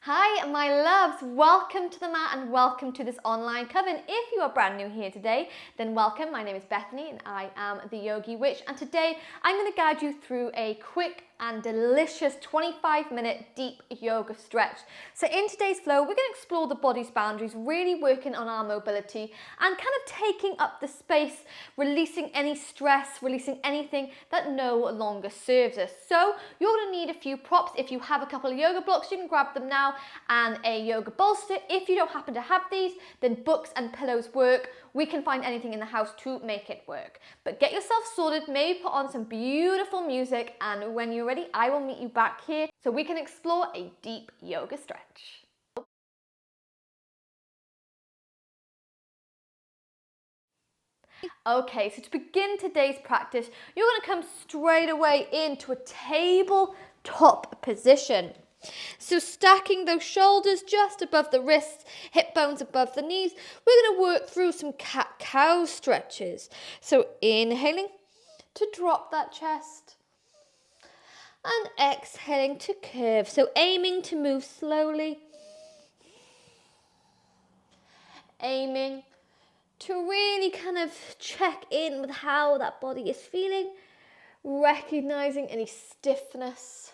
Hi my loves, welcome to the mat and welcome to this online coven. If you are brand new here today, then welcome. My name is Bethany and I am the Yogi Witch, and today I'm going to guide you through a quick and delicious 25-minute deep yoga stretch. So in today's flow, we're going to explore the body's boundaries, really working on our mobility and kind of taking up the space, releasing any stress, releasing anything that no longer serves us. So you're going to need a few props. If you have a couple of yoga blocks, you can grab them now, and a yoga bolster. If you don't happen to have these, then books and pillows work. We can find anything in the house to make it work. But get yourself sorted, maybe put on some beautiful music, and when you're ready, I will meet you back here so we can explore a deep yoga stretch. Okay, so to begin today's practice, you're going to come straight away into a tabletop position. So stacking those shoulders just above the wrists, hip bones above the knees, we're going to work through some cat-cow stretches. So inhaling to drop that chest and exhaling to curve. So aiming to move slowly, aiming to really kind of check in with how that body is feeling, recognizing any stiffness,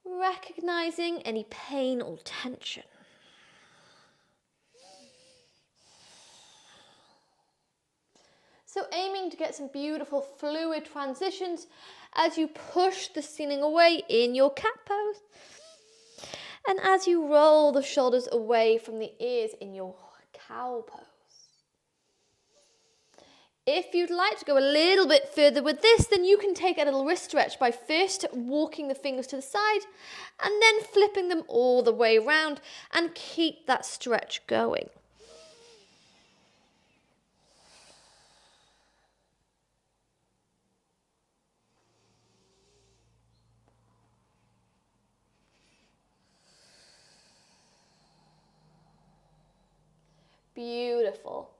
recognizing any pain or tension. So aiming to get some beautiful fluid transitions as you push the ceiling away in your cat pose. And as you roll the shoulders away from the ears in your cow pose. If you'd like to go a little bit further with this, then you can take a little wrist stretch by first walking the fingers to the side and then flipping them all the way around, and keep that stretch going. Beautiful.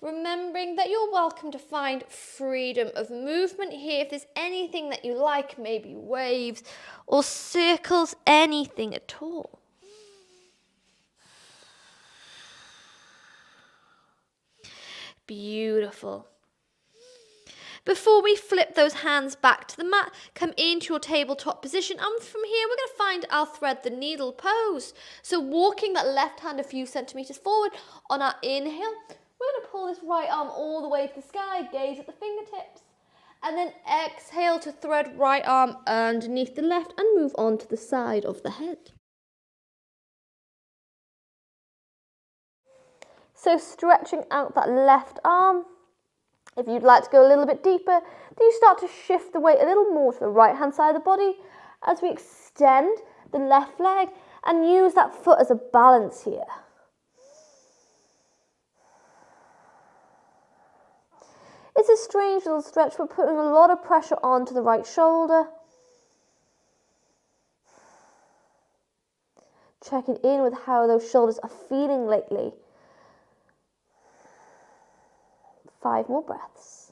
Remembering that you're welcome to find freedom of movement here. If there's anything that you like, maybe waves or circles, anything at all. Beautiful. Before we flip those hands back to the mat, come into your tabletop position, and from here we're going to find our thread the needle pose. So walking that left hand a few centimeters forward on our inhale, we're going to pull this right arm all the way to the sky, gaze at the fingertips, and then exhale to thread right arm underneath the left and move on to the side of the head. So stretching out that left arm. If you'd like to go a little bit deeper, then you start to shift the weight a little more to the right hand side of the body as we extend the left leg and use that foot as a balance here. It's a strange little stretch. We're putting a lot of pressure onto the right shoulder. Checking in with how those shoulders are feeling lately. 5 more breaths.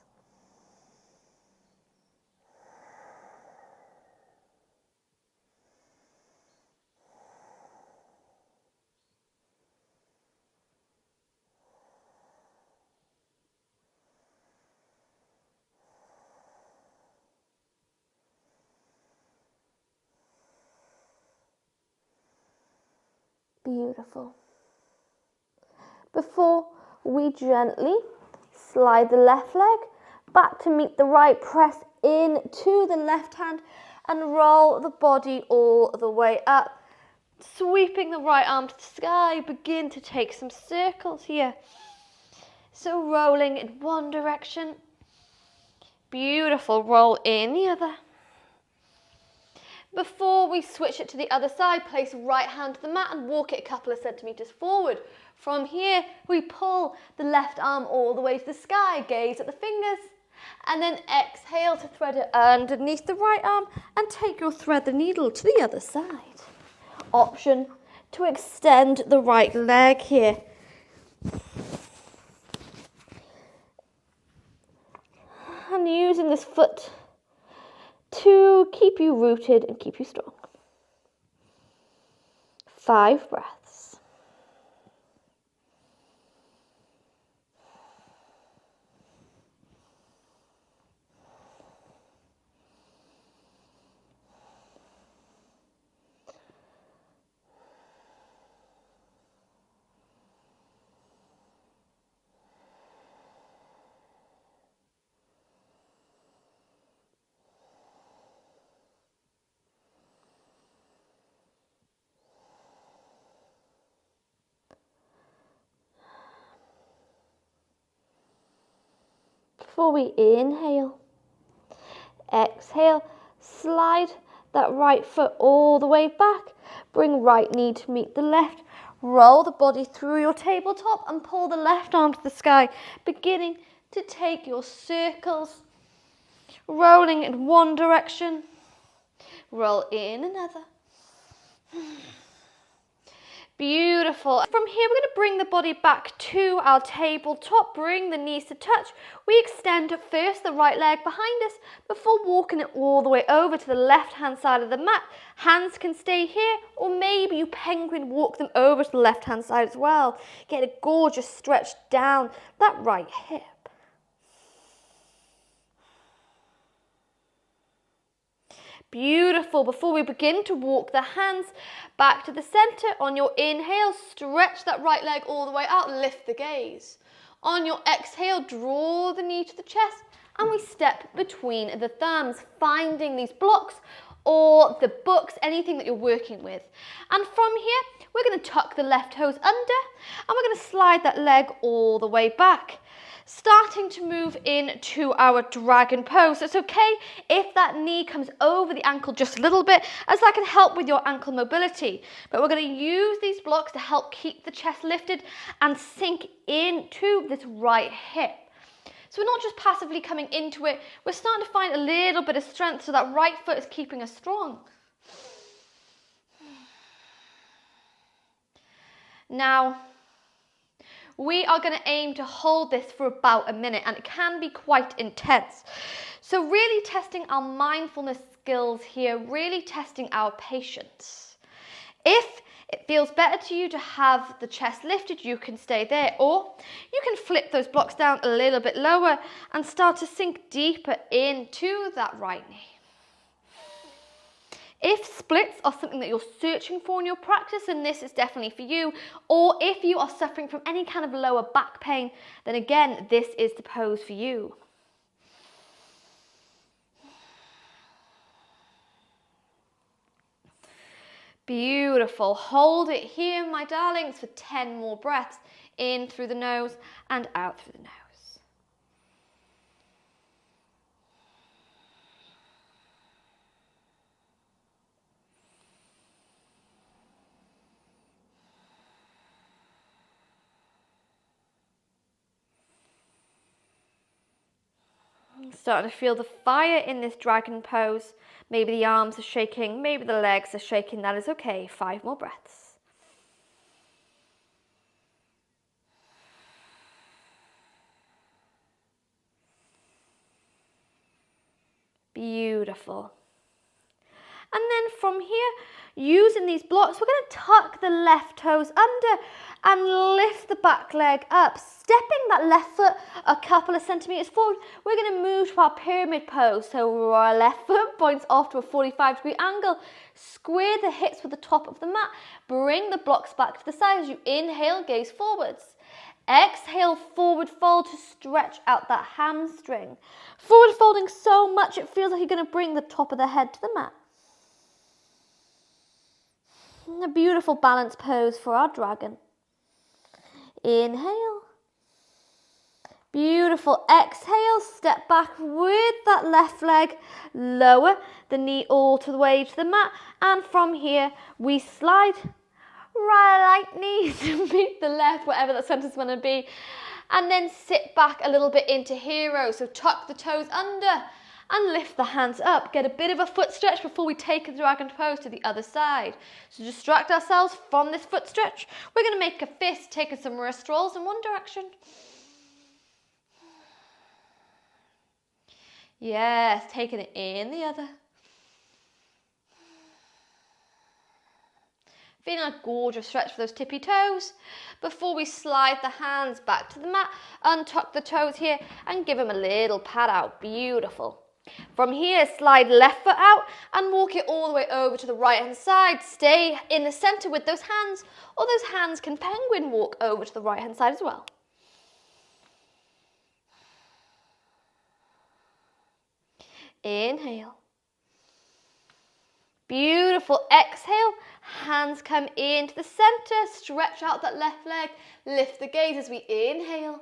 Beautiful. Before we gently slide the left leg back to meet the right, press into the left hand and roll the body all the way up. Sweeping the right arm to the sky, begin to take some circles here. So rolling in one direction, beautiful, roll in the other. Before we switch it to the other side, place right hand to the mat and walk it a couple of centimeters forward. From here, we pull the left arm all the way to the sky, gaze at the fingers, and then exhale to thread it underneath the right arm and take your thread the needle to the other side. Option to extend the right leg here. And using this foot to keep you rooted and keep you strong. 5 breaths. Before we inhale, exhale, slide that right foot all the way back. Bring right knee to meet the left. Roll the body through your tabletop and pull the left arm to the sky, beginning to take your circles, rolling in one direction, roll in another. Beautiful. From here, we're going to bring the body back to our tabletop, bring the knees to touch. We extend first the right leg behind us before walking it all the way over to the left-hand side of the mat. Hands can stay here, or maybe you penguin walk them over to the left-hand side as well. Get a gorgeous stretch down that right hip. Beautiful. Before we begin to walk the hands back to the center, on your inhale, stretch that right leg all the way out, lift the gaze. On your exhale, draw the knee to the chest, and we step between the thumbs, finding these blocks or the books, anything that you're working with. And from here, we're going to tuck the left toes under, and we're going to slide that leg all the way back. Starting to move into our dragon pose. So it's okay if that knee comes over the ankle just a little bit, as that can help with your ankle mobility. But we're going to use these blocks to help keep the chest lifted and sink into this right hip. So we're not just passively coming into it, we're starting to find a little bit of strength so that right foot is keeping us strong. Now, we are going to aim to hold this for about a minute, and it can be quite intense. So really testing our mindfulness skills here, really testing our patience. If it feels better to you to have the chest lifted, you can stay there, or you can flip those blocks down a little bit lower and start to sink deeper into that right knee. If splits are something that you're searching for in your practice, then this is definitely for you. Or if you are suffering from any kind of lower back pain, then again, this is the pose for you. Beautiful. Hold it here, my darlings, for 10 more breaths. In through the nose and out through the nose. Starting to feel the fire in this dragon pose. Maybe the arms are shaking, maybe the legs are shaking. That is okay. 5 more breaths. Beautiful. And then from here, using these blocks, we're going to tuck the left toes under and lift the back leg up. Stepping that left foot a couple of centimeters forward, we're going to move to our pyramid pose. So our left foot points off to a 45-degree angle. Square the hips with the top of the mat. Bring the blocks back to the side as you inhale, gaze forwards. Exhale, forward fold to stretch out that hamstring. Forward folding so much it feels like you're going to bring the top of the head to the mat. A beautiful balance pose for our dragon. Inhale. Beautiful. Exhale, step back with that left leg. Lower the knee all the way to the mat. And from here, we slide right knee to meet the left, whatever that sentence is going to be. And then sit back a little bit into hero. So tuck the toes under and lift the hands up. Get a bit of a foot stretch before we take a dragon pose to the other side. So distract ourselves from this foot stretch. We're going to make a fist, taking some wrist rolls in one direction. Yes, taking it in the other. Feeling a gorgeous stretch for those tippy toes. Before we slide the hands back to the mat, untuck the toes here and give them a little pat out. Beautiful. From here, slide left foot out and walk it all the way over to the right hand side. Stay in the center with those hands, or those hands can penguin walk over to the right hand side as well. Inhale. Beautiful. Exhale. Hands come into the center. Stretch out that left leg. Lift the gaze as we inhale.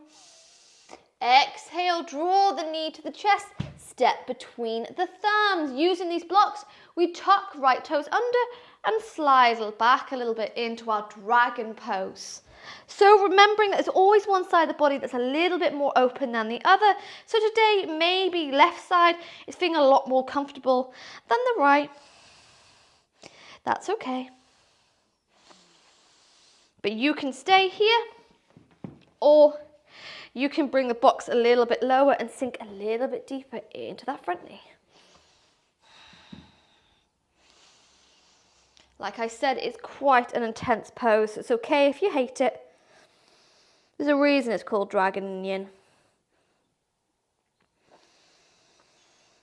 Exhale. Draw the knee to the chest. Step between the thumbs. Using these blocks, we tuck right toes under and slide back a little bit into our dragon pose. So remembering that there's always one side of the body that's a little bit more open than the other. So today, maybe left side is feeling a lot more comfortable than the right. That's okay. But you can stay here, or you can bring the box a little bit lower and sink a little bit deeper into that front knee. Like I said, it's quite an intense pose, so it's okay if you hate it. There's a reason it's called Dragon and Yin.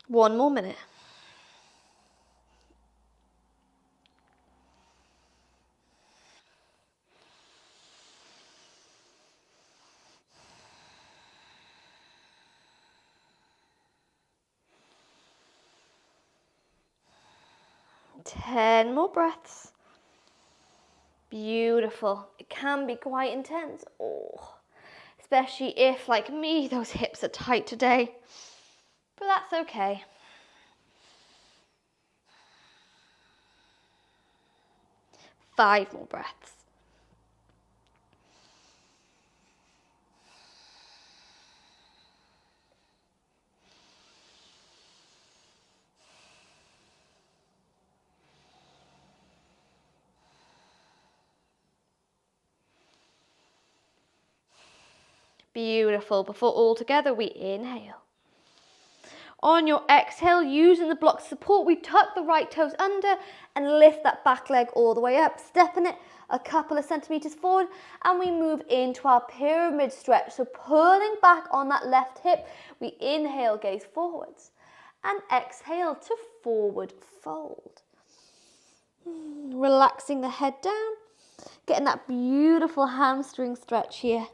One more minute. Ten more breaths. Beautiful. It can be quite intense. Oh, especially if, like me, those hips are tight today. But that's okay. Five more breaths. Beautiful. Before all together, we inhale. On your exhale, using the block support, we tuck the right toes under and lift that back leg all the way up, stepping it a couple of centimeters forward, and we move into our pyramid stretch. So pulling back on that left hip, we inhale, gaze forwards, and exhale to forward fold. Relaxing the head down, getting that beautiful hamstring stretch here.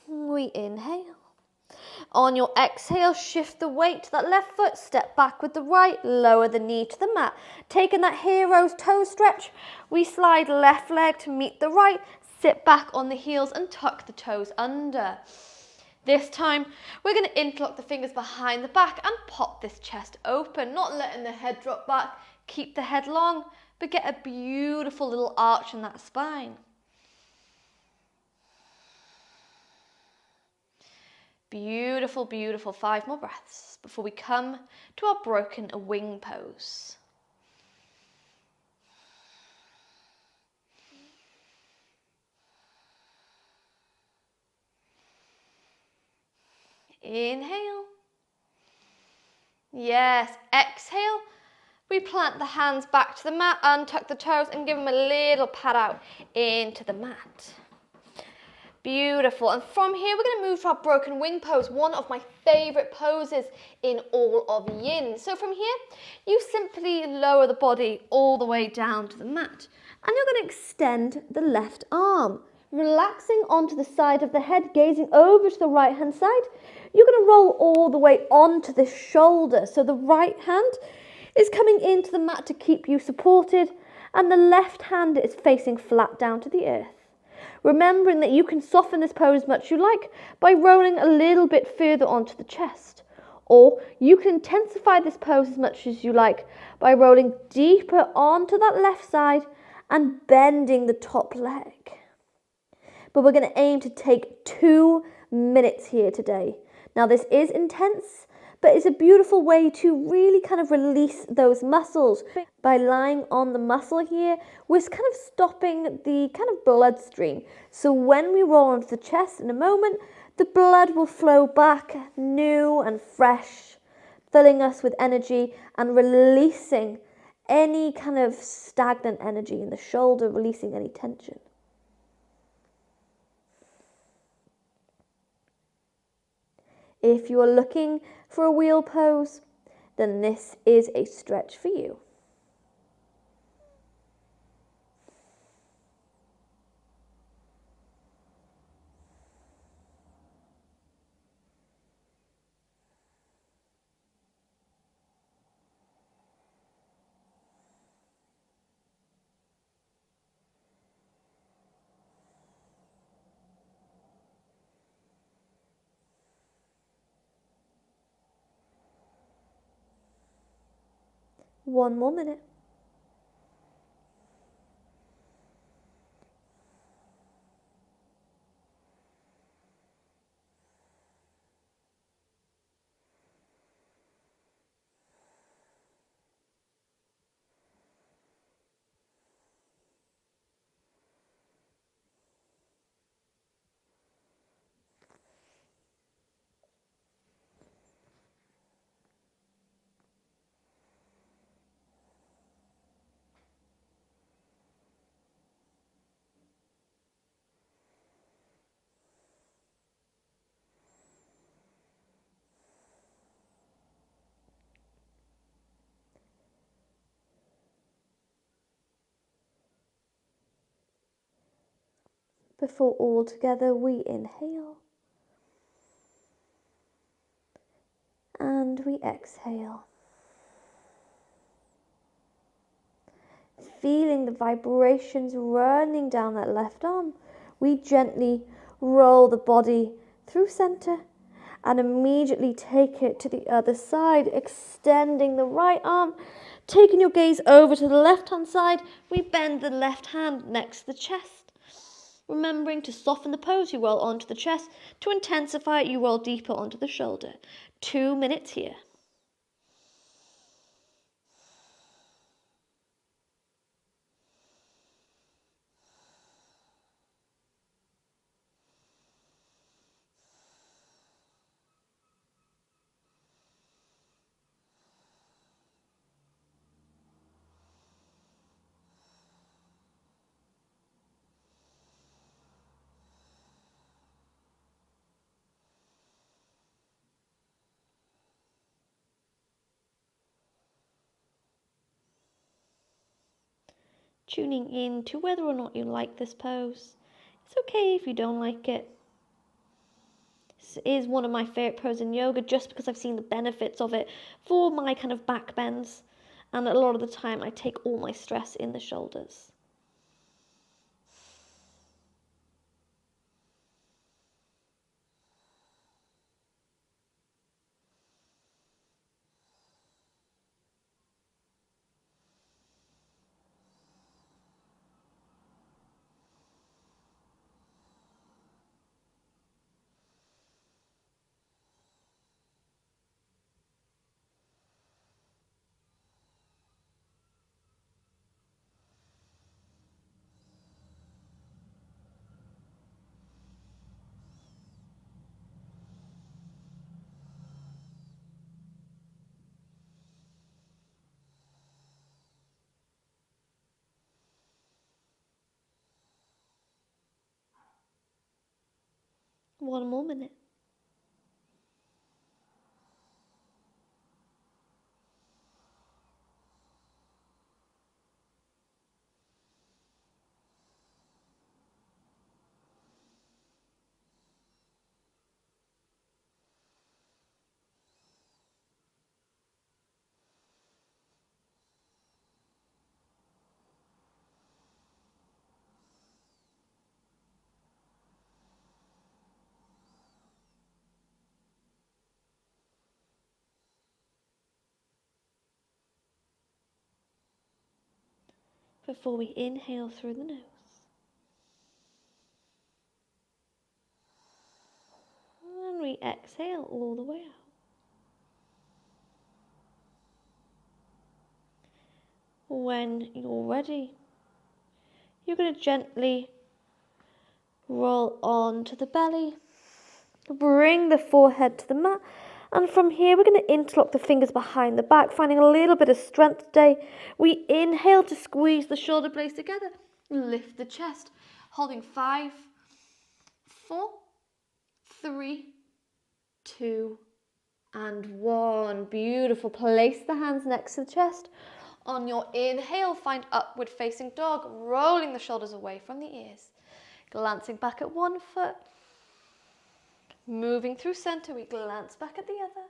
We inhale. On your exhale, shift the weight to that left foot, step back with the right, lower the knee to the mat. Taking that hero's toe stretch, we slide left leg to meet the right, sit back on the heels and tuck the toes under. This time, we're going to interlock the fingers behind the back and pop this chest open, not letting the head drop back. Keep the head long, but get a beautiful little arch in that spine. Beautiful, beautiful. 5 more breaths before we come to our broken wing pose. Inhale. Yes, exhale. We plant the hands back to the mat, untuck the toes and give them a little pat out into the mat. Beautiful. And from here, we're going to move to our broken wing pose, one of my favorite poses in all of Yin. So from here, you simply lower the body all the way down to the mat. And you're going to extend the left arm, relaxing onto the side of the head, gazing over to the right-hand side. You're going to roll all the way onto the shoulder. So the right hand is coming into the mat to keep you supported, and the left hand is facing flat down to the earth. Remembering that you can soften this pose as much as you like by rolling a little bit further onto the chest. Or you can intensify this pose as much as you like by rolling deeper onto that left side and bending the top leg. But we're going to aim to take 2 minutes here today. Now this is intense, but but it's a beautiful way to really kind of release those muscles. By lying on the muscle here, we're kind of stopping the kind of bloodstream. So when we roll onto the chest in a moment, the blood will flow back new and fresh, filling us with energy and releasing any kind of stagnant energy in the shoulder, releasing any tension. If you are looking for a wheel pose, then this is a stretch for you. One more minute. Before all together we inhale and we exhale. Feeling the vibrations running down that left arm, we gently roll the body through center and immediately take it to the other side, extending the right arm, taking your gaze over to the left hand side. We bend the left hand next to the chest. Remembering to soften the pose, you roll onto the chest. To intensify it, you roll deeper onto the shoulder. 2 minutes here. Tuning in to whether or not you like this pose. It's okay if you don't like it. This is one of my favorite poses in yoga just because I've seen the benefits of it for my kind of back bends, and a lot of the time I take all my stress in the shoulders. One more minute. Before we inhale through the nose. And we exhale all the way out. When you're ready, you're going to gently roll onto the belly, bring the forehead to the mat, and from here we're going to interlock the fingers behind the back, finding a little bit of strength today. We inhale to squeeze the shoulder blades together, lift the chest, holding 5, 4, 3, 2, and 1. Beautiful. Place the hands next to the chest. On your inhale, find upward facing dog, rolling the shoulders away from the ears. Glancing back at one foot. Moving through center, we glance back at the other.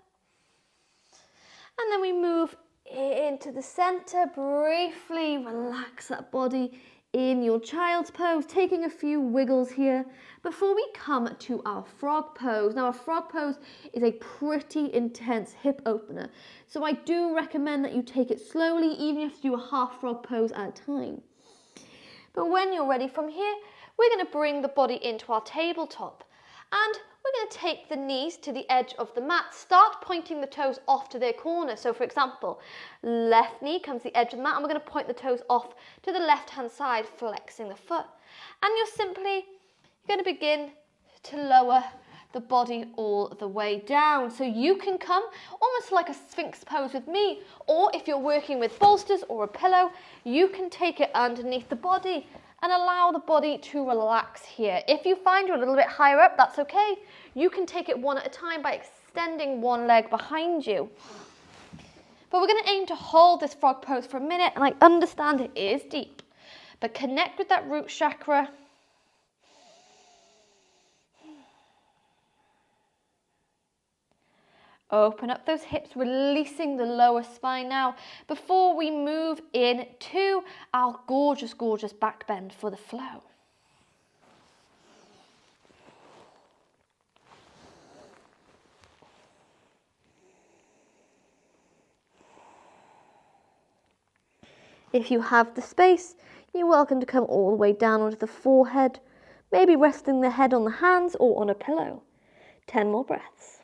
And then we move into the center. Briefly relax that body in your child's pose, taking a few wiggles here before we come to our frog pose. Now, a frog pose is a pretty intense hip opener, so I do recommend that you take it slowly, even if you have to do a half frog pose at a time. But when you're ready from here, we're going to bring the body into our tabletop, and we're going to take the knees to the edge of the mat. Start pointing the toes off to their corner. So for example, left knee comes to the edge of the mat, and we're going to point the toes off to the left hand side, flexing the foot. And you're going to begin to lower the body all the way down. So you can come almost like a Sphinx pose with me, or if you're working with bolsters or a pillow, you can take it underneath the body and allow the body to relax here. If you find you're a little bit higher up, that's okay. You can take it one at a time by extending one leg behind you. But we're going to aim to hold this frog pose for a minute, and I understand it is deep, but connect with that root chakra. Open up those hips, releasing the lower spine now before we move into our gorgeous, gorgeous back bend for the flow. If you have the space, you're welcome to come all the way down onto the forehead, maybe resting the head on the hands or on a pillow. 10 more breaths.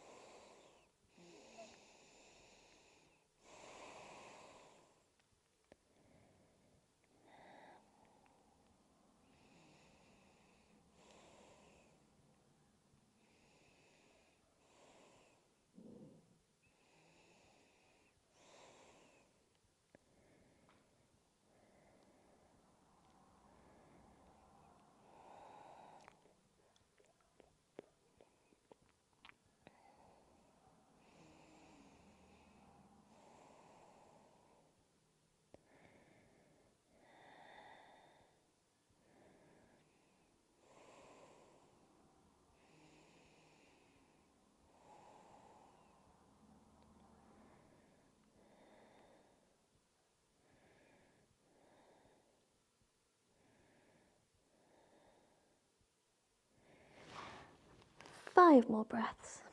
Five more breaths.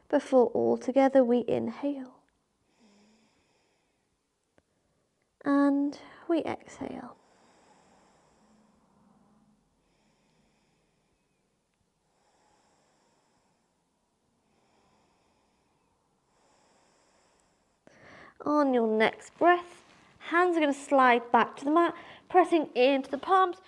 Before all together we inhale and we exhale. On your next breath, hands are going to slide back to the mat, pressing into the palms.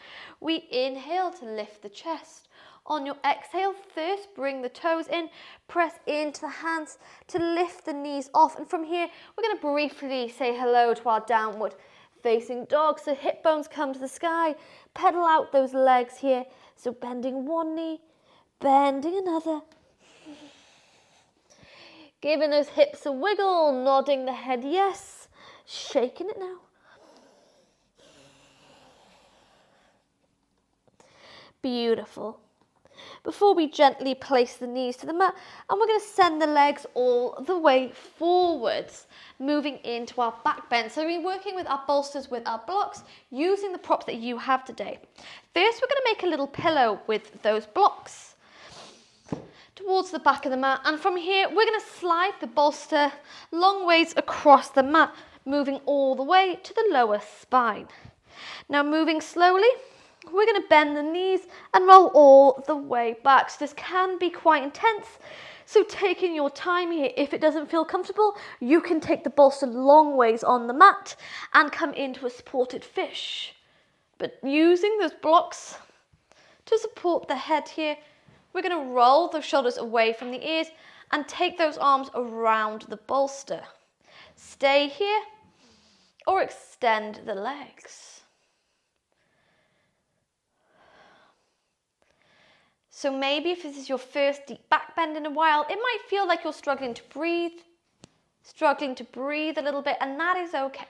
We inhale to lift the chest. On your exhale, first bring the toes in, press into the hands to lift the knees off. And from here, we're going to briefly say hello to our downward facing dog. So hip bones come to the sky, pedal out those legs here. So bending one knee, bending another. Giving those hips a wiggle, nodding the head yes, shaking it now. Beautiful. Before we gently place the knees to the mat, and we're going to send the legs all the way forwards, moving into our back bend. So we're working with our bolsters, with our blocks, using the props that you have today. First, we're going to make a little pillow with those blocks towards the back of the mat, and from here we're going to slide the bolster long ways across the mat, moving all the way to the lower spine. Now moving slowly, we're going to bend the knees and roll all the way back. So this can be quite intense. So taking your time here, if it doesn't feel comfortable, you can take the bolster long ways on the mat and come into a supported fish. But using those blocks to support the head here, we're going to roll those shoulders away from the ears and take those arms around the bolster. Stay here or extend the legs. So maybe if this is your first deep back bend in a while, it might feel like you're struggling to breathe a little bit, and that is okay.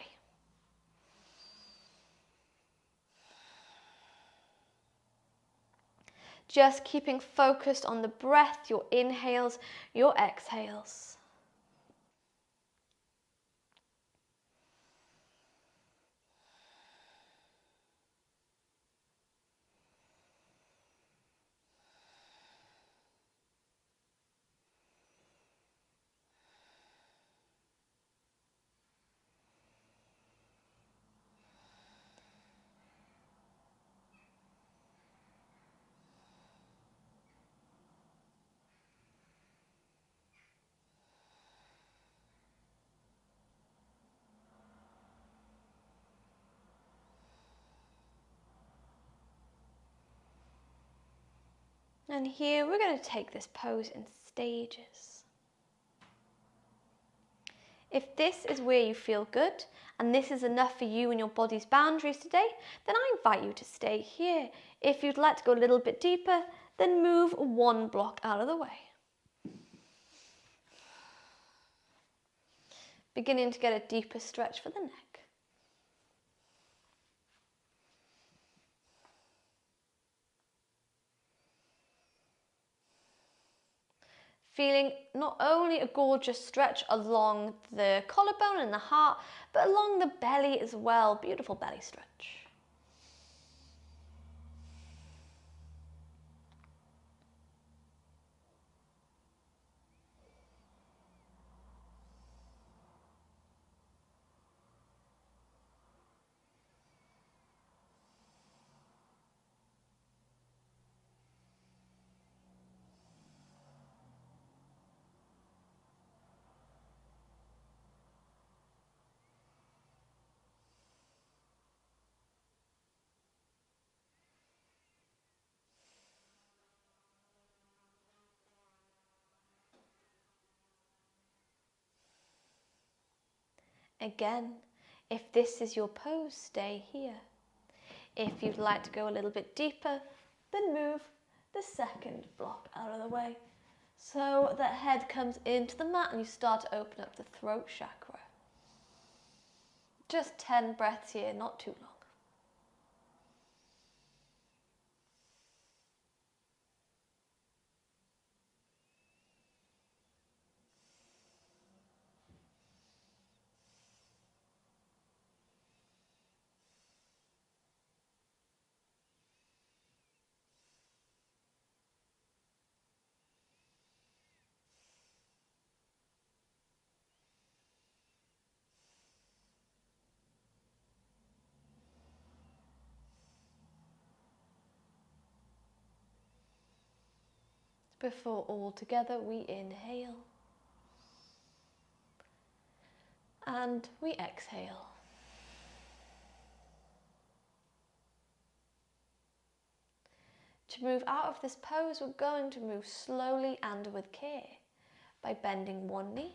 Just keeping focused on the breath, your inhales, your exhales. And here we're going to take this pose in stages. If this is where you feel good and this is enough for you and your body's boundaries today, then I invite you to stay here. If you'd like to go a little bit deeper, then move one block out of the way. Beginning to get a deeper stretch for the neck. Feeling not only a gorgeous stretch along the collarbone and the heart, but along the belly as well. Beautiful belly stretch. Again, if this is your pose, stay here. If you'd like to go a little bit deeper, then move the second block out of the way. So the head comes into the mat and you start to open up the throat chakra. Just 10 breaths here, not too long. Before all together we inhale and we exhale. To move out of this pose, we're going to move slowly and with care by bending one knee,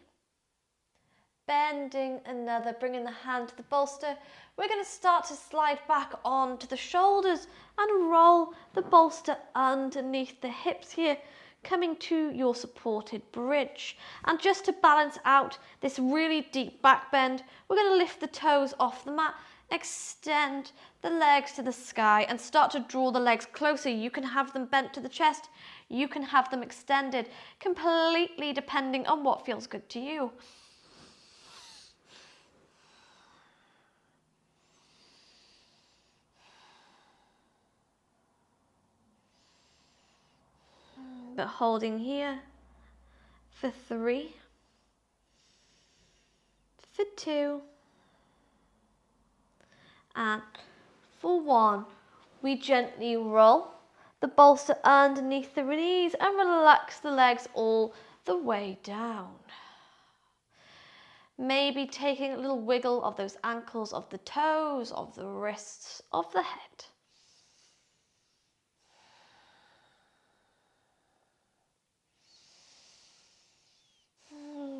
bending another, bringing the hand to the bolster. We're going to start to slide back onto the shoulders and roll the bolster underneath the hips here, coming to your supported bridge. And just to balance out this really deep back bend, we're going to lift the toes off the mat, extend the legs to the sky and start to draw the legs closer. You can have them bent to the chest, you can have them extended, completely depending on what feels good to you. But holding here for 3, for 2, And for 1, we gently roll the bolster underneath the knees and relax the legs all the way down. Maybe taking a little wiggle of those ankles, of the toes, of the wrists, of the head.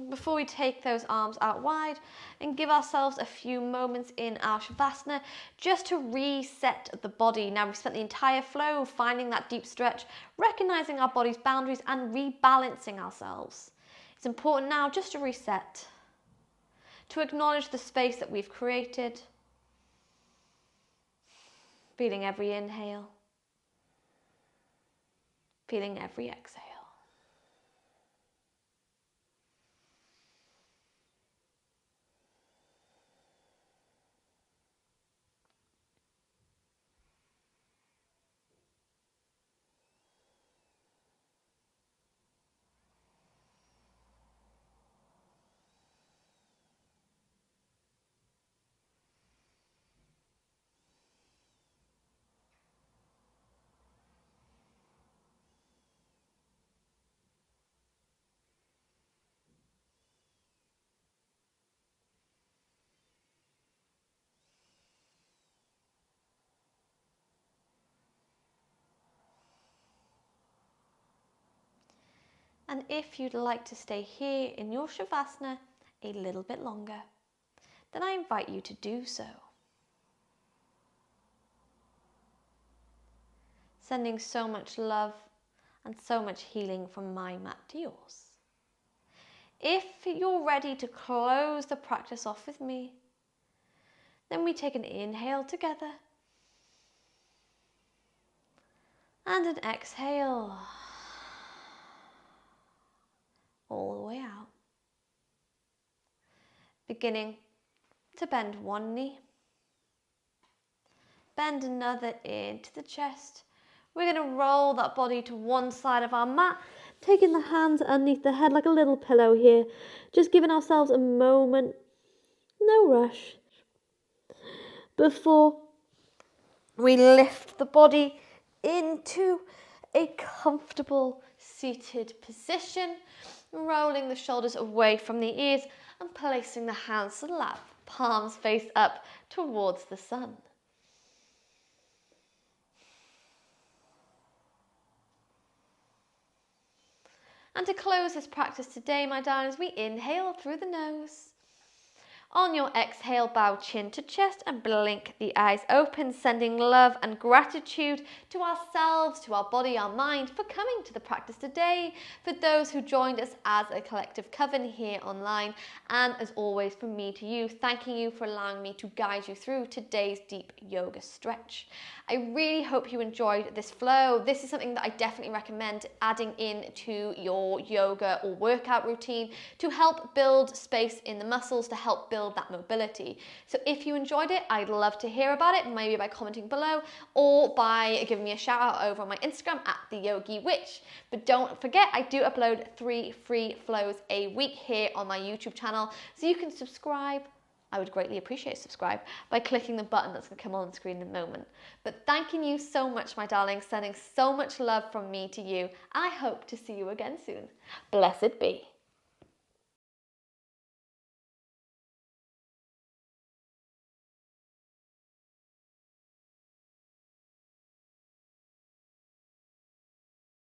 Before we take those arms out wide and give ourselves a few moments in our Shavasana just to reset the body. Now we've spent the entire flow finding that deep stretch, recognizing our body's boundaries and rebalancing ourselves. It's important now just to reset, to acknowledge the space that we've created, feeling every inhale, feeling every exhale. And if you'd like to stay here in your Shavasana a little bit longer, then I invite you to do so. Sending so much love and so much healing from my mat to yours. If you're ready to close the practice off with me, then we take an inhale together and an exhale all the way out. Beginning to bend one knee, bend another into the chest. We're going to roll that body to one side of our mat, taking the hands underneath the head like a little pillow here, just giving ourselves a moment, no rush, before we lift the body into a comfortable seated position, rolling the shoulders away from the ears and placing the hands to the lap, palms face up towards the sun. And to close this practice today, my darlings, we inhale through the nose. On your exhale, bow chin to chest and blink the eyes open, sending love and gratitude to ourselves, to our body, our mind, for coming to the practice today, for those who joined us as a collective coven here online, and as always from me to you, thanking you for allowing me to guide you through today's deep yoga stretch. I really hope you enjoyed this flow. This is something that I definitely recommend adding in to your yoga or workout routine to help build space in the muscles, to help build that mobility. So if you enjoyed it, I'd love to hear about it, maybe by commenting below or by giving me a shout out over on my Instagram at @theyogiwitch. But don't forget, I do upload 3 free flows a week here on my YouTube channel, so you can subscribe. I would greatly appreciate subscribe by clicking the button that's going to come on the screen in a moment. But thanking you so much, my darling, sending so much love from me to you. I hope to see you again soon. Blessed be.